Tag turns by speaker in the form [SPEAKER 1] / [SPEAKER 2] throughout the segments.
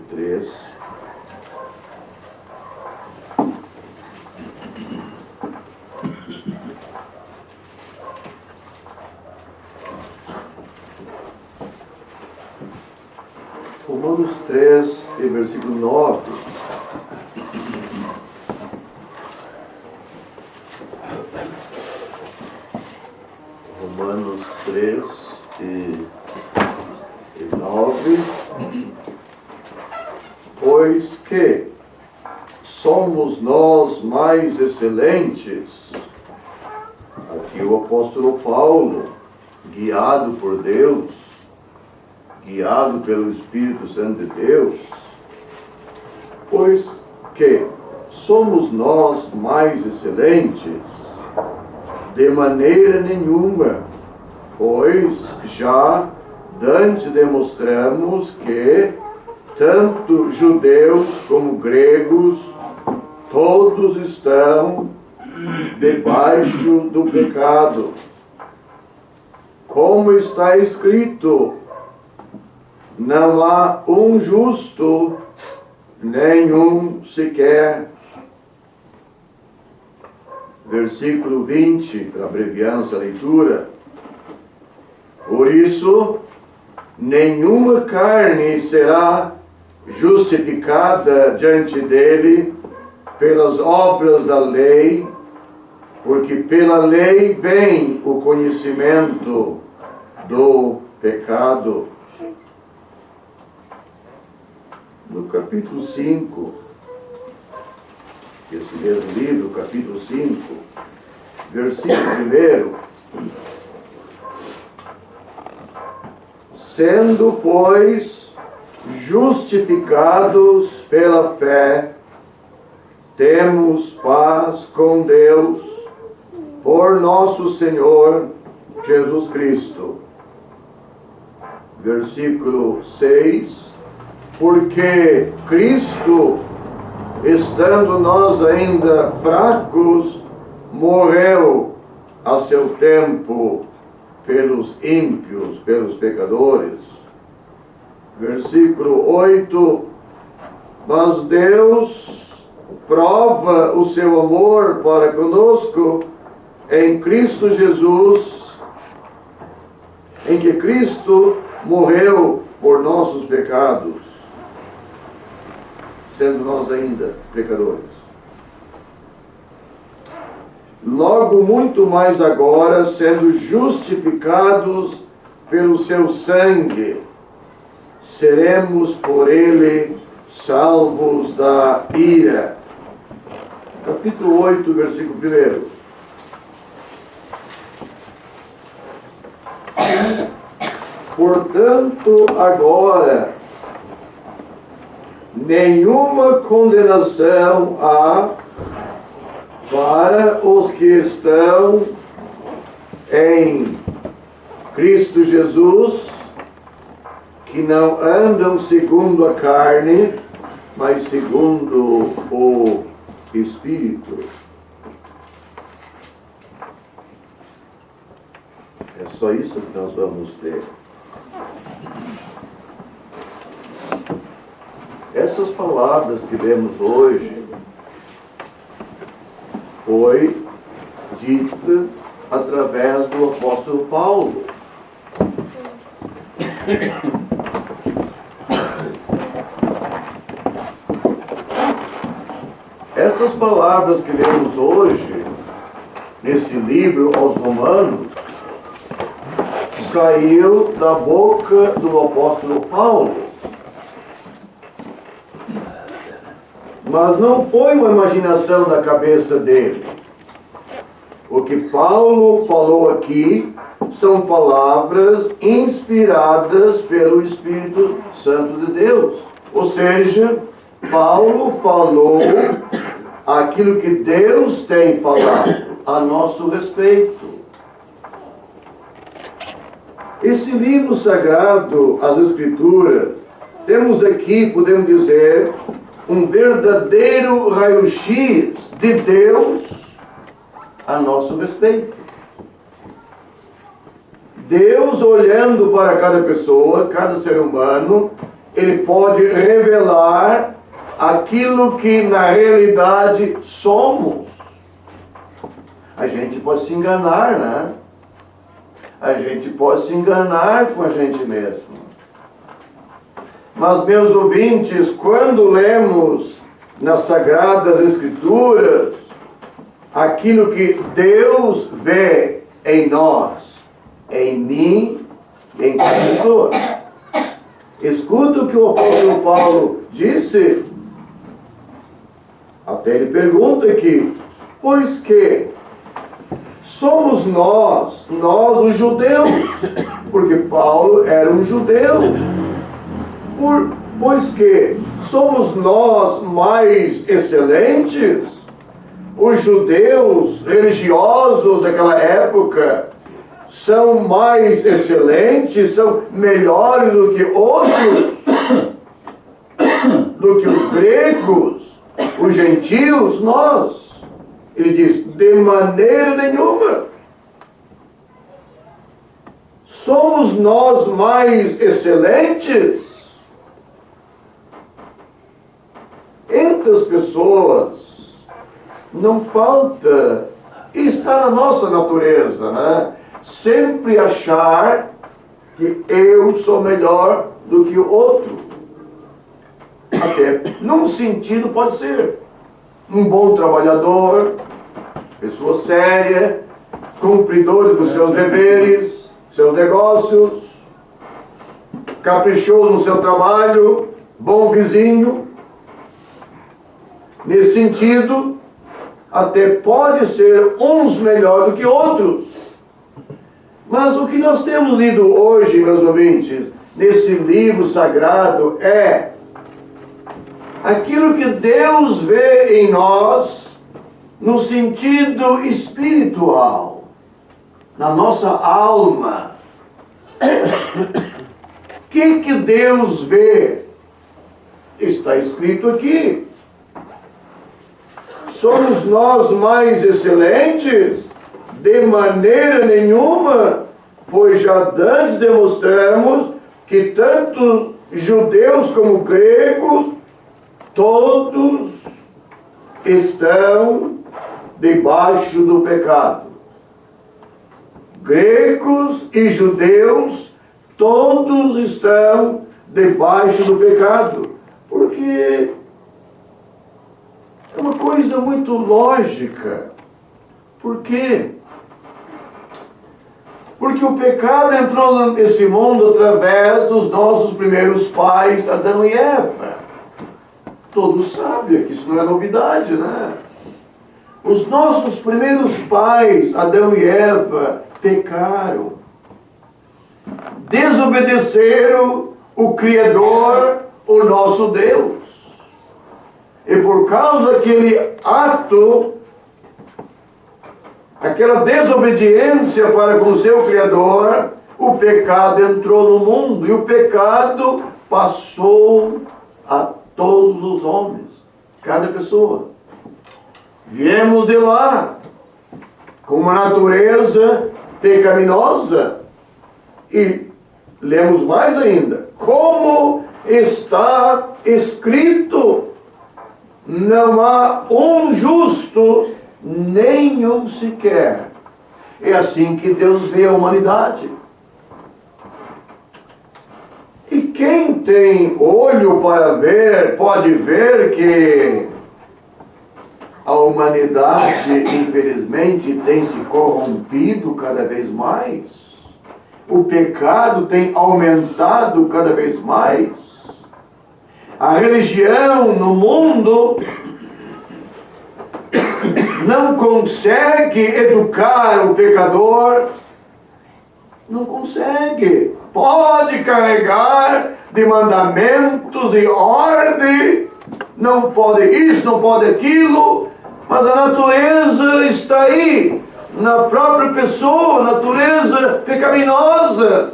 [SPEAKER 1] 3. Romanos 3 e versículo 9. Romanos 3 e 9. Pois que somos nós mais excelentes? Aqui o apóstolo Paulo, guiado por Deus, guiado pelo Espírito Santo de Deus, pois que somos nós mais excelentes? De maneira nenhuma, pois já dantes demonstramos que tanto judeus como gregos, todos estão debaixo do pecado. Como está escrito, não há um justo, nenhum sequer. Versículo 20, para abreviar essa leitura. Por isso, nenhuma carne será justificada diante dele pelas obras da lei, porque pela lei vem o conhecimento do pecado. No capítulo 5, esse mesmo livro, capítulo 5, versículo 1. Sendo, pois, justificados pela fé, temos paz com Deus por nosso Senhor Jesus Cristo. Versículo 6. Porque Cristo, estando nós ainda fracos, morreu a seu tempo pelos ímpios, pelos pecadores. Versículo 8. Mas Deus prova o seu amor para conosco em Cristo Jesus, em que Cristo morreu por nossos pecados, sendo nós ainda pecadores. Logo muito mais agora, sendo justificados pelo seu sangue, seremos por ele salvos da ira. Capítulo 8, versículo 1. Portanto, agora, nenhuma condenação há para os que estão em Cristo Jesus, que não andam segundo a carne, mas segundo o Espírito. É só isso que nós vamos ter. Essas palavras que vemos hoje foi dita através do apóstolo Paulo. Essas palavras que lemos hoje, nesse livro aos Romanos, saiu da boca do apóstolo Paulo. Mas não foi uma imaginação da cabeça dele. O que Paulo falou aqui são palavras inspiradas pelo Espírito Santo de Deus. Ou seja, Paulo falou aquilo que Deus tem falado a nosso respeito. Esse livro sagrado, as Escrituras, temos aqui, podemos dizer, um verdadeiro raio-x de Deus a nosso respeito. Deus olhando para cada pessoa, cada ser humano, ele pode revelar aquilo que na realidade somos. A gente pode se enganar, né? A gente pode se enganar com a gente mesmo. Mas, meus ouvintes, quando lemos nas Sagradas Escrituras aquilo que Deus vê em nós, em mim, em cada pessoa. Escuta o que o apóstolo Paulo disse. Até ele pergunta aqui: pois que somos nós os judeus, porque Paulo era um judeu, pois que somos nós mais excelentes? Os judeus religiosos daquela época são mais excelentes, são melhores do que outros, do que os gregos, os gentios, nós. Ele diz, de maneira nenhuma. Somos nós mais excelentes? Entre as pessoas não falta, e está na nossa natureza, né? Sempre achar que eu sou melhor do que o outro. Até num sentido pode ser um bom trabalhador, pessoa séria, cumpridor dos seus deveres, seus negócios, caprichoso no seu trabalho, bom vizinho. Nesse sentido, até pode ser uns melhor do que outros. Mas o que nós temos lido hoje, meus ouvintes, nesse livro sagrado é aquilo que Deus vê em nós no sentido espiritual, na nossa alma. O que Deus vê? Está escrito aqui. Somos nós mais excelentes? De maneira nenhuma, pois já antes demonstramos que tanto judeus como gregos, todos estão debaixo do pecado. Gregos e judeus, todos estão debaixo do pecado. Porque é uma coisa muito lógica. Por quê? Porque o pecado entrou nesse mundo através dos nossos primeiros pais, Adão e Eva. Todos sabem que isso não é novidade, né? Os nossos primeiros pais, Adão e Eva, pecaram. Desobedeceram o Criador, o nosso Deus. E por causa daquele ato, aquela desobediência para com o seu Criador, o pecado entrou no mundo. E o pecado passou a todos os homens, cada pessoa. Viemos de lá, com uma natureza pecaminosa. E lemos mais ainda. Como está escrito, não há um justo, nenhum sequer. É assim que Deus vê a humanidade. E quem tem olho para ver, pode ver que a humanidade, infelizmente, tem se corrompido cada vez mais. O pecado tem aumentado cada vez mais. A religião no mundo não consegue educar o pecador. Não consegue. Pode carregar de mandamentos e ordem. Não pode isso, não pode aquilo. Mas a natureza está aí. Na própria pessoa, natureza pecaminosa.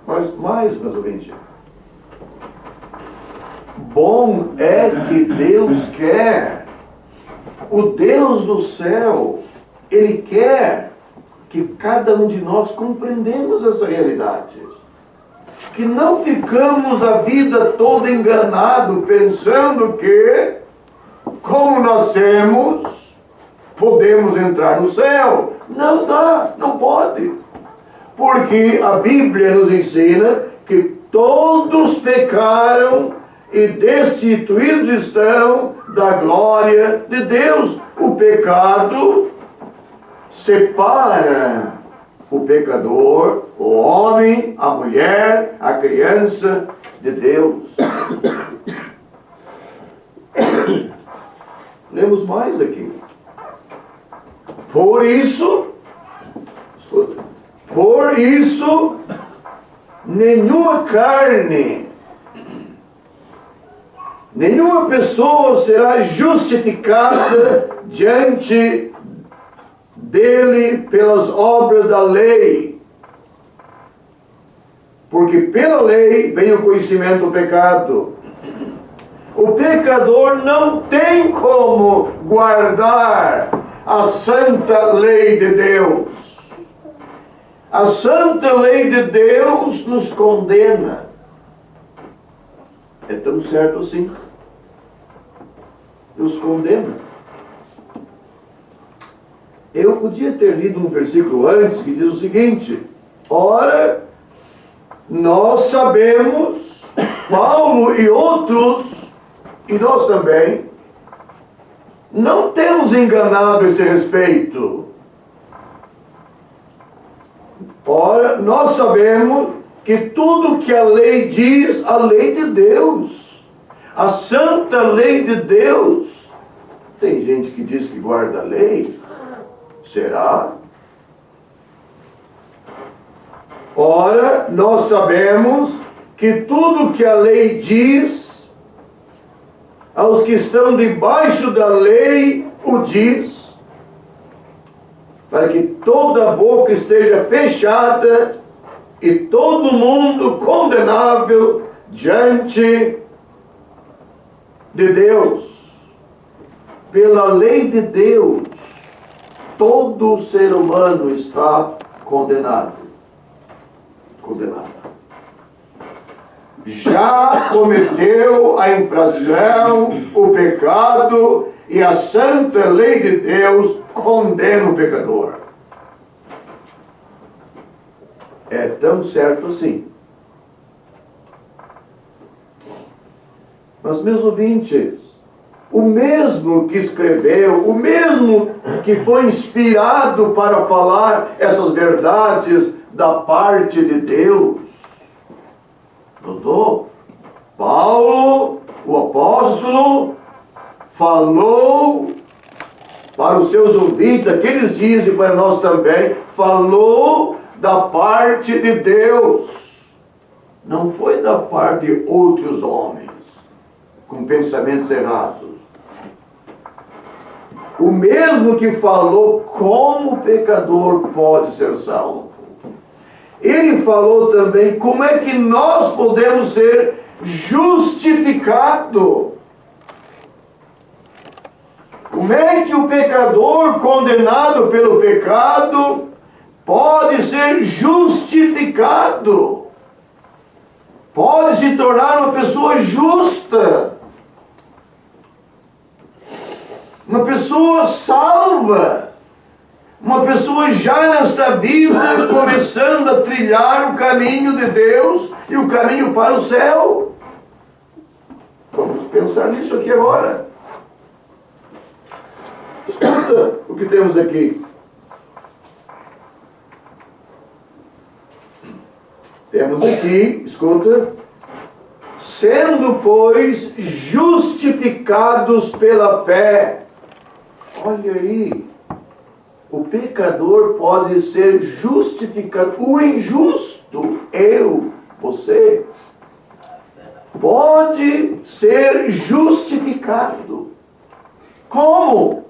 [SPEAKER 1] Mas mais, meus ouvintes. Bom é que Deus quer. O Deus do céu, Ele quer que cada um de nós compreendemos essa realidade. Que não ficamos a vida toda enganado, pensando que, como nascemos, podemos entrar no céu. Não dá, não pode. Porque a Bíblia nos ensina que todos pecaram e destituídos estão da glória de Deus. O pecado separa o pecador, o homem, a mulher, a criança de Deus. Lemos mais aqui. Por isso, escuta, por isso, nenhuma carne, nenhuma pessoa será justificada diante dele pelas obras da lei. Porque pela lei vem o conhecimento do pecado. O pecador não tem como guardar a santa lei de Deus. A santa lei de Deus nos condena. É tão certo assim. Nos condena. Eu podia ter lido um versículo antes que diz o seguinte: ora, nós sabemos, Paulo e outros, e nós também, não temos enganado a esse respeito. Ora, nós sabemos que tudo que a lei diz, a lei de Deus, a santa lei de Deus. Tem gente que diz que guarda a lei. Será? Ora, nós sabemos que tudo que a lei diz, aos que estão debaixo da lei, o diz, para que toda boca esteja fechada e todo mundo condenável diante de Deus. Pela lei de Deus, todo ser humano está condenado. Condenado. Já cometeu a infração, o pecado, e a santa lei de Deus condena o pecador. É tão certo assim. Mas, meus ouvintes, o mesmo que escreveu, o mesmo que foi inspirado para falar essas verdades da parte de Deus, notou? Paulo, o apóstolo, falou para os seus ouvintes aqueles dias e para nós também, falou da parte de Deus. Não foi da parte de outros homens com pensamentos errados. O mesmo que falou como o pecador pode ser salvo. Ele falou também como é que nós podemos ser justificados. Como é que o pecador condenado pelo pecado pode ser justificado? Pode se tornar uma pessoa justa. Uma pessoa salva. Uma pessoa já nesta vida começando a trilhar o caminho de Deus e o caminho para o céu. Vamos pensar nisso aqui agora. Escuta o que temos aqui. Temos aqui, escuta, sendo, pois, justificados pela fé. Olha aí, o pecador pode ser justificado. O injusto, eu, você, pode ser justificado. Como?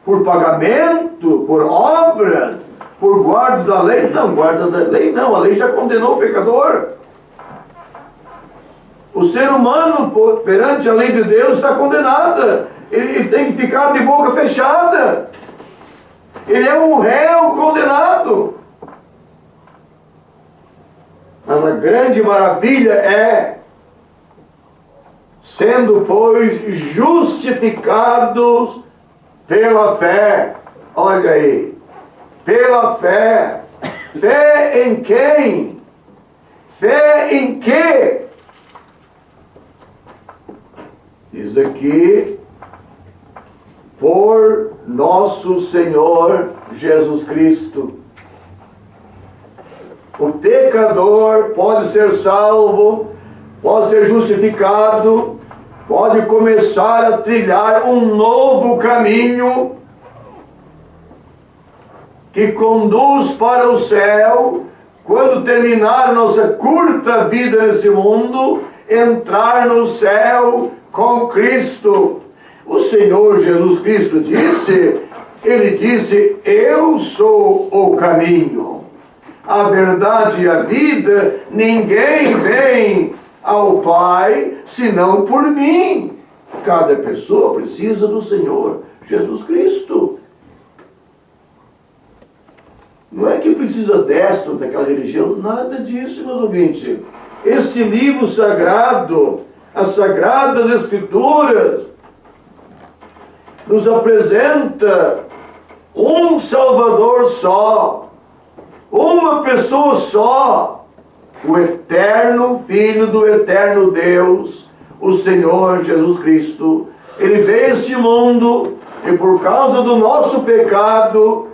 [SPEAKER 1] Por pagamento, por obra, por guarda da lei? Não, guarda da lei não, a lei já condenou o pecador. O ser humano, perante a lei de Deus, está condenado. Ele tem que ficar de boca fechada. Ele é um réu condenado. Mas a grande maravilha é, sendo, pois, justificados pela fé. Olha aí. Pela fé. Fé em quem? Fé em quê? Diz aqui, por nosso Senhor Jesus Cristo. O pecador pode ser salvo, pode ser justificado, pode começar a trilhar um novo caminho que conduz para o céu, quando terminar nossa curta vida nesse mundo, entrar no céu com Cristo. O Senhor Jesus Cristo disse, Ele disse, eu sou o caminho, a verdade e a vida, ninguém vem ao Pai senão por mim. Cada pessoa precisa do Senhor Jesus Cristo. Não é que precisa desta ou daquela religião, nada disso, meus ouvintes. Esse livro sagrado, as Sagradas Escrituras, nos apresenta um Salvador só, uma pessoa só, o eterno Filho do eterno Deus, o Senhor Jesus Cristo. Ele veio a este mundo e por causa do nosso pecado,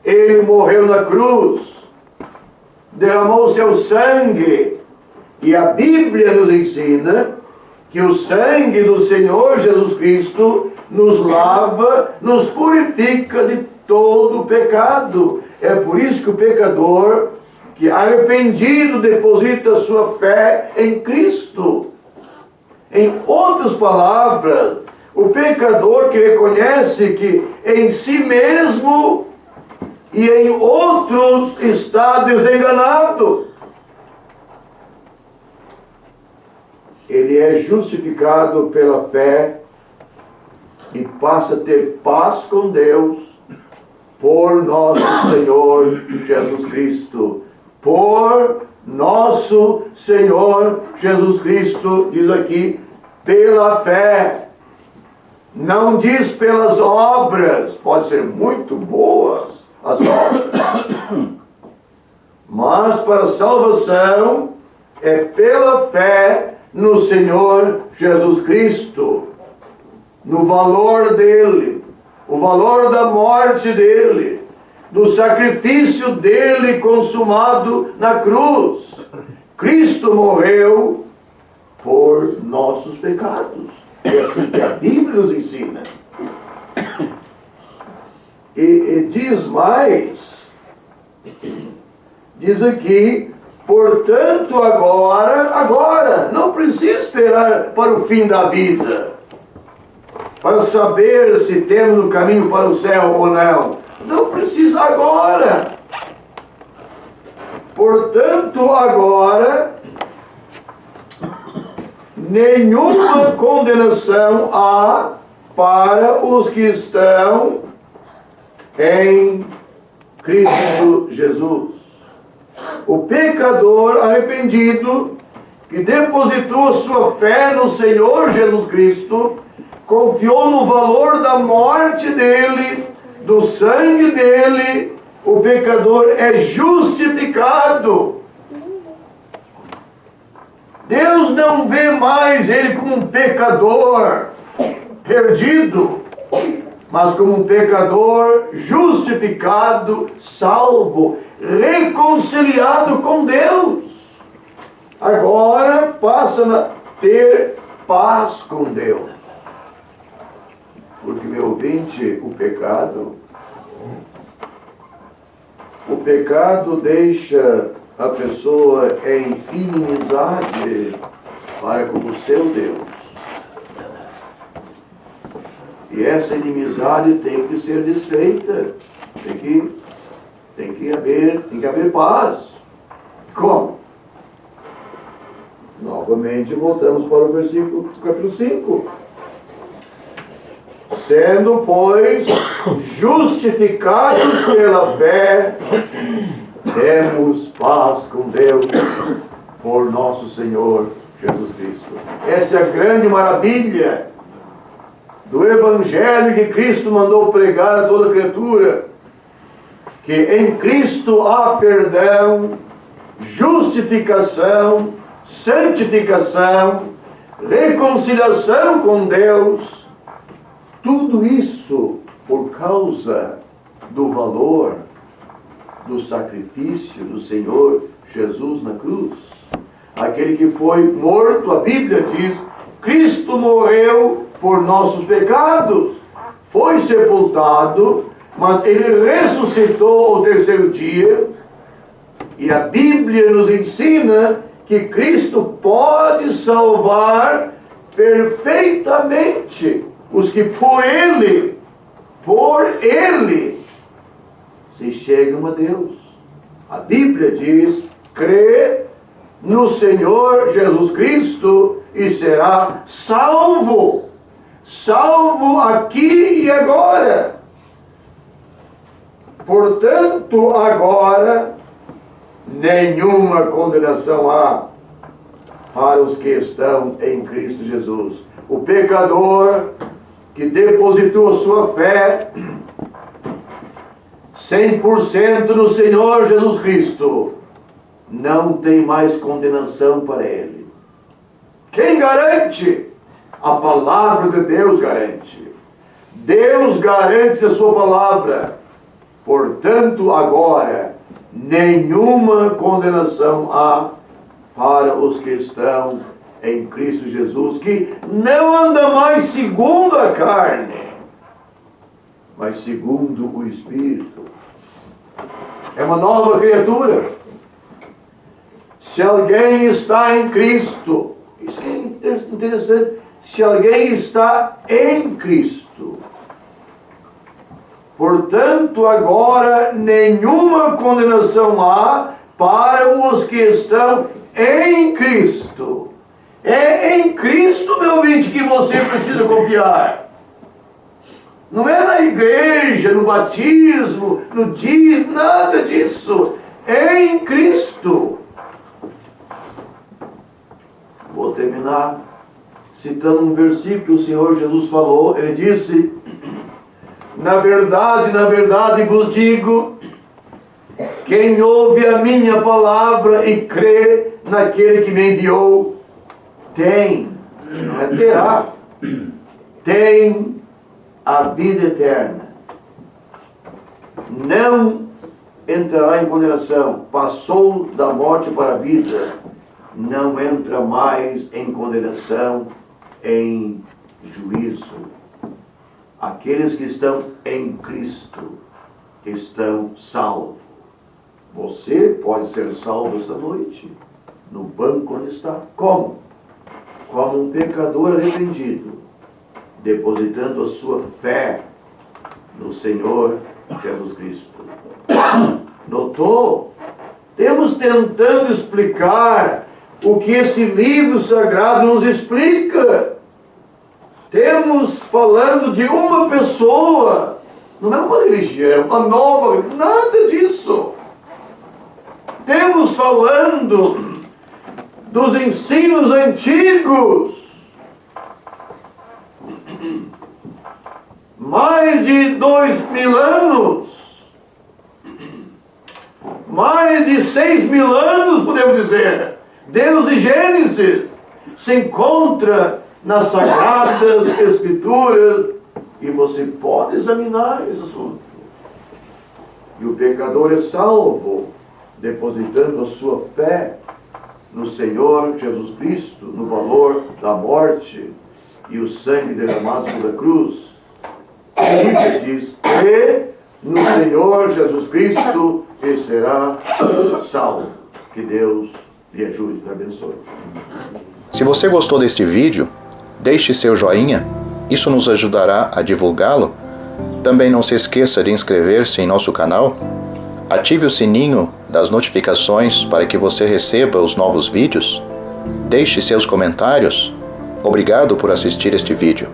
[SPEAKER 1] Ele morreu na cruz, derramou seu sangue, e a Bíblia nos ensina que o sangue do Senhor Jesus Cristo nos lava, nos purifica de todo o pecado. É por isso que o pecador, que arrependido, deposita sua fé em Cristo. Em outras palavras, o pecador que reconhece que em si mesmo e em outros está desenganado, ele é justificado pela fé e passa a ter paz com Deus por nosso Senhor Jesus Cristo. Por nosso Senhor Jesus Cristo, diz aqui, pela fé. Não diz pelas obras, pode ser muito boas as obras, mas para a salvação é pela fé no Senhor Jesus Cristo, no valor dele, o valor da morte dele, do sacrifício dele consumado na cruz. Cristo morreu por nossos pecados. É assim que a Bíblia nos ensina. E diz mais, diz aqui, portanto agora, não precisa esperar para o fim da vida, para saber se temos o caminho para o céu ou não. Não precisa agora. Portanto, agora, nenhuma condenação há para os que estão em Cristo Jesus. O pecador arrependido, que depositou sua fé no Senhor Jesus Cristo, confiou no valor da morte dele, do sangue dele, o pecador é justificado. Deus não vê mais ele como um pecador perdido, mas como um pecador justificado, salvo, reconciliado com Deus. Agora passa a ter paz com Deus. Porque, meu ouvinte, o pecado deixa a pessoa em inimizade para com o seu Deus. E essa inimizade tem que ser desfeita. Tem que haver paz. Como? Novamente voltamos para o capítulo 5. Sendo, pois, justificados pela fé, temos paz com Deus por nosso Senhor Jesus Cristo. Essa é a grande maravilha do Evangelho que Cristo mandou pregar a toda criatura, que em Cristo há perdão, justificação, santificação, reconciliação com Deus. Tudo isso por causa do valor do sacrifício do Senhor Jesus na cruz. Aquele que foi morto, a Bíblia diz, Cristo morreu por nossos pecados, foi sepultado, mas Ele ressuscitou ao terceiro dia, e a Bíblia nos ensina que Cristo pode salvar perfeitamente os que por Ele se chegam a Deus. A Bíblia diz, crê no Senhor Jesus Cristo e será salvo. Salvo aqui e agora. Portanto, agora, nenhuma condenação há para os que estão em Cristo Jesus. O pecador que depositou sua fé 100% no Senhor Jesus Cristo, não tem mais condenação para ele. Quem garante? A palavra de Deus garante. Deus garante a sua palavra. Portanto, agora, nenhuma condenação há para os que estão em Cristo Jesus, que não anda mais segundo a carne, mas segundo o Espírito. É uma nova criatura. Se alguém está em Cristo, isso que é interessante, se alguém está em Cristo, portanto, agora nenhuma condenação há para os que estão em Cristo. É em Cristo, meu ouvinte, que você precisa confiar. Não é na igreja, no batismo, no dízimo, nada disso. É em Cristo. Vou terminar citando um versículo que o Senhor Jesus falou. Ele disse, na verdade vos digo, quem ouve a minha palavra e crê naquele que me enviou, tem, não é terá, tem a vida eterna. Não entrará em condenação, passou da morte para a vida, não entra mais em condenação, em juízo. Aqueles que estão em Cristo estão salvos. Você pode ser salvo esta noite, no banco onde está. Como? Como um pecador arrependido, depositando a sua fé no Senhor Jesus Cristo. Notou? Temos tentando explicar o que esse livro sagrado nos explica. Temos falando de uma pessoa, não é uma religião, uma nova, nada disso. Temos falando dos ensinos antigos. Mais de 2000 anos. Mais de 6000 anos, podemos dizer. Deus de Gênesis se encontra nas Sagradas Escrituras e você pode examinar esse assunto. E o pecador é salvo depositando a sua fé no Senhor Jesus Cristo, no valor da morte e o sangue derramado sobre a cruz. A Bíblia diz, crê no Senhor Jesus Cristo e será salvo. Que Deus lhe ajude e abençoe.
[SPEAKER 2] Se você gostou deste vídeo, deixe seu joinha, isso nos ajudará a divulgá-lo. Também não se esqueça de inscrever-se em nosso canal. Ative o sininho das notificações para que você receba os novos vídeos. Deixe seus comentários. Obrigado por assistir este vídeo.